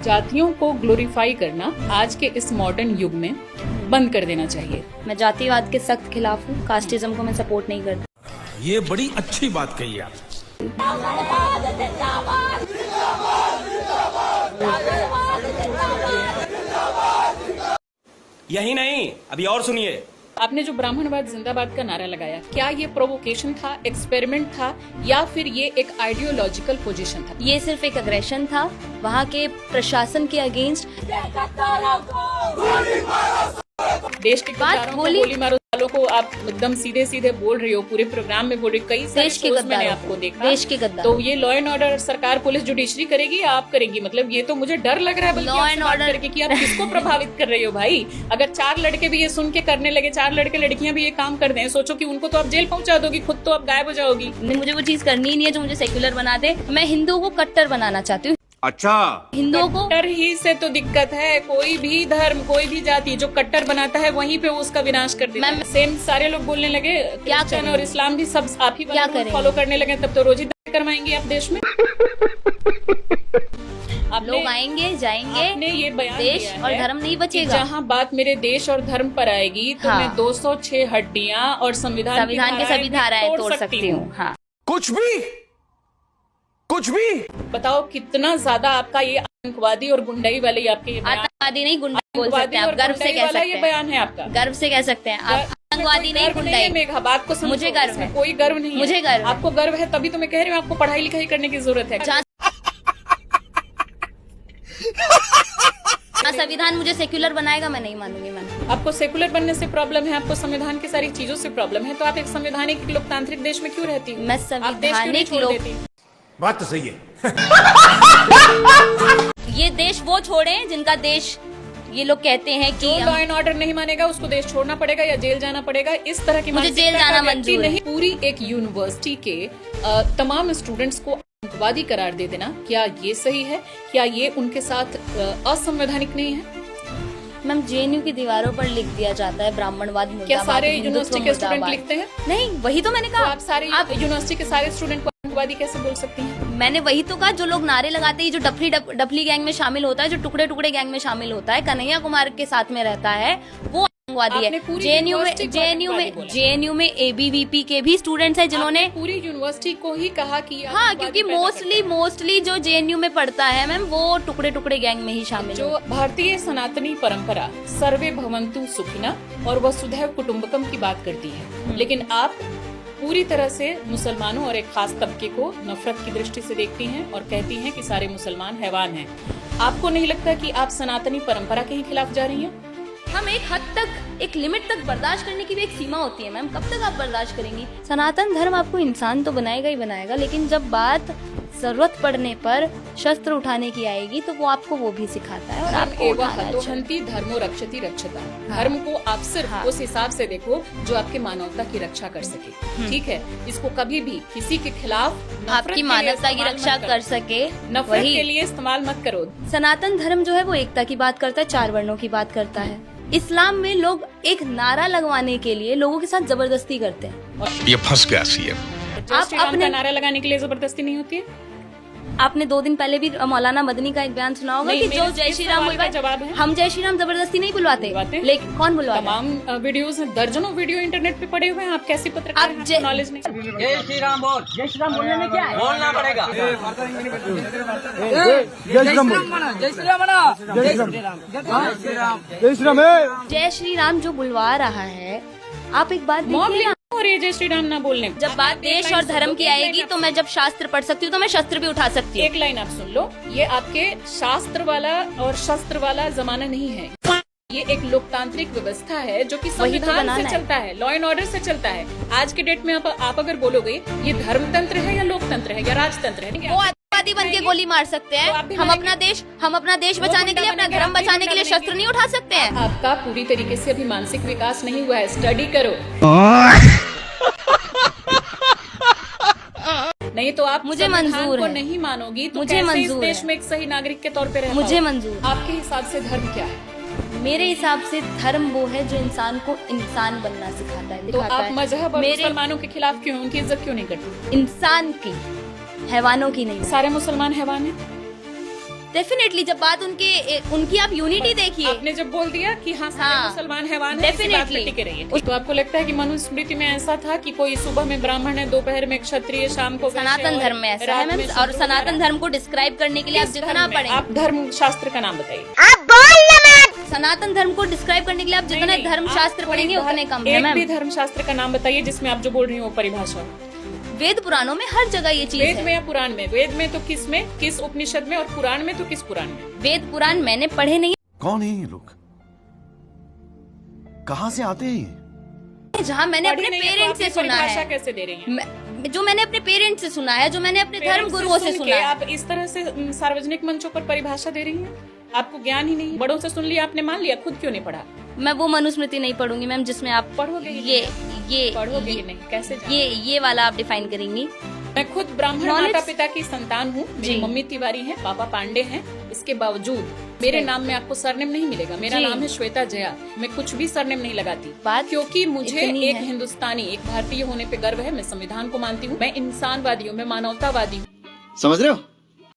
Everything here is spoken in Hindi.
जातियों को ग्लोरीफाई करना आज के इस मॉडर्न युग में बंद कर देना चाहिए। मैं जातिवाद के सख्त खिलाफ हूँ, कास्टिज्म को मैं सपोर्ट नहीं करती। ये बड़ी अच्छी बात कही आप। यही नहीं, अभी और सुनिए। आपने जो ब्राह्मणवाद जिंदाबाद का नारा लगाया, क्या ये प्रोवोकेशन था, एक्सपेरिमेंट था, या फिर ये एक आइडियोलॉजिकल पोजीशन था? ये सिर्फ एक अग्रेशन था वहाँ के प्रशासन के अगेंस्ट। देश के गद्दारों को गोली मारो वालों को आप एकदम सीधे सीधे बोल रही हो, पूरे प्रोग्राम में बोल रही हो, कई सारे शोज मैंने आपको देखा। देश के गद्दार। तो ये लॉ एंड ऑर्डर सरकार, पुलिस, जुडिशरी करेगी या आप करेगी? मतलब ये तो मुझे डर लग रहा है बल्कि आपसे बात करके कि आप किसको प्रभावित कर रही हो भाई। अगर 4 लड़के भी ये सुन के करने लगे, 4 लड़के लड़कियां भी ये काम कर दें, सोचो कि उनको तो आप जेल पहुंचा दोगी, खुद तो आप गायब हो जाओगी। मुझे वो चीज करनी ही नहीं है जो मुझे सेक्युलर बना दे। मैं हिंदुओं को कट्टर बनाना चाहती हूँ। अच्छा, हिंदुओं को कट्टर ही से तो दिक्कत है। कोई भी धर्म, कोई भी जाति जो कट्टर बनाता है वहीं पे वो उसका विनाश कर देता है। सेम सारे लोग बोलने लगे, क्रिश्चियन और इस्लाम भी सब आप ही फॉलो करने लगे, तब तो रोजी करवाएंगे आप देश में। लोग आएंगे जाएंगे, आपने ये बयान देश दिया और है धर्म नहीं बचेगा। जहाँ बात मेरे देश और धर्म पर आएगी तो हाँ। मैं 206 हड्डियां और संविधान के सभी धाराएं तोड़ सकती हूँ। हाँ, कुछ भी बताओ कितना ज्यादा आपका ये आतंकवादी और गुंडाई वाले आपके ये बयान, आतंकवादी नहीं गुंडाई बोल सकते हैं आप, गर्व से कह सकते हैं। ये बयान है आपका, गर्व से कह सकते हैं आप। आतंकवादी नहीं गुंडाई। मेघा, बात को समझो, मुझे गर्व है। कोई गर्व नहीं है। मुझे गर्व है। आपको गर्व है तभी तो मैं कह रही हूँ आपको पढ़ाई लिखाई करने की जरूरत है। संविधान मुझे सेक्युलर बनाएगा, मैं नहीं मानूंगी। मैं आपको सेकुलर बनने से प्रॉब्लम है, आपको संविधान की सारी चीजों से प्रॉब्लम है, तो आप एक संवैधानिक लोकतांत्रिक देश में क्यों रहती है? मैं संवैधानिक लोग, बात तो सही है। ये देश वो छोड़े जिनका देश ये लोग कहते हैं कि जो लॉ एंड ऑर्डर नहीं मानेगा उसको देश छोड़ना पड़ेगा या जेल जाना पड़ेगा। इस तरह की मुझे जेल जाना मंजूर नहीं। पूरी एक यूनिवर्सिटी के तमाम स्टूडेंट्स को आतंकवादी करार दे देना, क्या ये सही है? क्या ये उनके साथ असंवैधानिक नहीं है? मैम, जेएनयू की दीवारों पर लिख दिया जाता है ब्राह्मणवाद मुर्दाबाद। क्या सारे यूनिवर्सिटी के स्टूडेंट लिखते हैं? नहीं, वही तो मैंने कहा। तो आप यूनिवर्सिटी के सारे स्टूडेंट को आतंकवादी कैसे बोल सकती हैं? मैंने वही तो कहा, जो लोग नारे लगाते हैं, जो डफली गैंग में शामिल होता है, जो टुकड़े टुकड़े गैंग में शामिल होता है, कन्हैया कुमार के साथ में रहता है, वो आतंकवादी है। जेएनयू में एबीवीपी के भी स्टूडेंट्स हैं जिन्होंने पूरी यूनिवर्सिटी को ही कहा कि हाँ, क्योंकि मोस्टली जो जेएनयू में पढ़ता है मैम, वो टुकड़े टुकड़े गैंग में ही शामिल। जो भारतीय सनातनी परंपरा सर्वे भवन्तु सुखिना और वसुधैव कुटुम्बकम की बात करती है, लेकिन आप पूरी तरह से मुसलमानों और एक खास तबके को नफरत की दृष्टि से देखती हैं और कहती हैं कि सारे मुसलमान हैवान हैं। आपको नहीं लगता कि आप सनातनी परंपरा के ही खिलाफ जा रही हैं? हम एक हद तक, एक लिमिट तक बर्दाश्त करने की भी एक सीमा होती है मैम। कब तक आप बर्दाश्त करेंगी? सनातन धर्म आपको इंसान तो बनाएगा ही बनाएगा, लेकिन जब बात जरूरत पड़ने पर शस्त्र उठाने की आएगी तो वो आपको वो भी सिखाता है। और आपको धर्मो रक्षति रक्षता। धर्म को आप सिर्फ उस हिसाब से देखो जो आपके मानवता की रक्षा कर सके, ठीक है? इसको कभी भी किसी के खिलाफ आपकी मानवता की रक्षा कर सके, नफरत के लिए इस्तेमाल मत करो। सनातन धर्म जो है वो एकता की बात करता है, 4 वर्णों की बात करता है। इस्लाम में लोग एक नारा लगवाने के लिए लोगों के साथ जबरदस्ती करते हैं। ये फंस गया सीएम। आप अपने नारा लगाने के लिए जबरदस्ती नहीं होती है। आपने 2 दिन पहले भी मौलाना मदनी का एक बयान सुना होगा कि जो जय श्री राम बुलवाए, जवाब है हम जय श्री राम जबरदस्ती नहीं बुलवाते, लेकिन कौन बुलवाता? तमाम वीडियोस हैं, दर्जनों वीडियो इंटरनेट पे पड़े हुए हैं। आप कैसी पत्रकार हैं? आपको नॉलेज नहीं? जय श्री राम बोल। जय श्री राम बोलने में क्या है? बोलना पड़ेगा। जय श्री राम जो बुलवा रहा है, आप एक बात देखिए, और ये जय श्री राम ना बोलने, जब बात देश और धर्म की आएगी तो मैं जब शास्त्र पढ़ सकती हूँ तो मैं शस्त्र भी उठा सकती हूँ। एक लाइन आप सुन लो, ये आपके शास्त्र वाला और शस्त्र वाला जमाना नहीं है। ये एक लोकतांत्रिक व्यवस्था है जो कि संविधान से चलता है, लॉ एंड ऑर्डर से चलता है। आज के डेट में आप अगर बोलोगे ये धर्मतंत्र है या लोकतंत्र है या राजतंत्र है, वो आतंकवादी बन के गोली मार सकते हैं। हम अपना देश बचाने के लिए, अपना धर्म बचाने के लिए शस्त्र नहीं उठा सकते हैं। आपका पूरी तरीके से अभी मानसिक विकास नहीं हुआ है, स्टडी करो। नहीं तो आप मुझे मंजूर को है, नहीं मानोगी तो मुझे कैसे इस मंजूर देश है, में एक सही नागरिक के तौर पे रहना? मुझे मंजूर। आपके हिसाब से धर्म क्या है? मेरे हिसाब से धर्म वो है जो इंसान को इंसान बनना सिखाता है, तो आप मजहब और मुसलमानों के खिलाफ क्यों, उनकी इज्जत क्यों नहीं करती? इंसान की, हैवानों की नहीं। सारे मुसलमान हैवान हैं? डेफिनेटली जब बात उनकी आप यूनिटी देखिए। आपने जब बोल दिया कि हाँ सारे हाँ, मुसलमान हैवान हैं, इसी बात पे टिके रहिए। तो आपको लगता है कि मनुस्मृति में ऐसा था कि कोई सुबह में ब्राह्मण है, दोपहर में क्षत्रिय, शाम को वैश्य सनातन और धर्म में ऐसा है रात मैम, में और शूद्र सनातन वगैरह? धर्म को डिस्क्राइब करने के लिए आप किस जितना धर्म में? पढ़ेंगे, आप धर्म शास्त्र का नाम बताइए। सनातन धर्म को डिस्क्राइब करने के लिए आप जितना नहीं, धर्म आप शास्त्र कोई पढ़ेंगे उतने कम है एक भी मैम। धर्म शास्त्र का नाम बताइए जिसमें आप जो बोल रही हो वो परिभाषा हो। वेद पुराणों में हर जगह ये चीज वेद है। में या पुराण में? वेद में तो किस उपनिषद में, और पुराण में तो किस पुराण में? वेद पुराण मैंने पढ़े नहीं कौन है ये लोग? कहाँ से आते हैं ये? है, जहाँ मैंने पढ़ी अपने नहीं है तो पेरेंट्स आप से ये सुना परिभाषा है, कैसे दे रही हैं? जो मैंने अपने पेरेंट्स से सुना है, जो मैंने अपने धर्म पेरेंट्स गुरुओं से सुन सुना के है। आप इस तरह से सार्वजनिक मंचों पर परिभाषा दे रही हैं? आपको ज्ञान ही नहीं, बड़ों से सुन लिया आपने, मान लिया, खुद क्यों नहीं पढ़ा? मैं वो मनुस्मृति नहीं पढ़ूंगी मैम जिसमें आप पढ़ोगे ही ये पढ़ोगे ही नहीं, कैसे जाने? ये वाला आप डिफाइन करेंगी। मैं खुद ब्राह्मण Knowledge- माता पिता की संतान हूँ। मेरी जी। मम्मी तिवारी हैं, पापा पांडे हैं। इसके बावजूद मेरे नाम में आपको सरनेम नहीं मिलेगा। मेरा जी। नाम है श्वेता जया। मैं कुछ भी सरनेम नहीं लगाती, बात क्योंकि मुझे इतनी एक है। हिंदुस्तानी, एक भारतीय होने पे गर्व है। मैं संविधान को मानती हूँ, मैं इंसानवादी हूँ, मैं मानवतावादी हूँ। समझ रहे हो?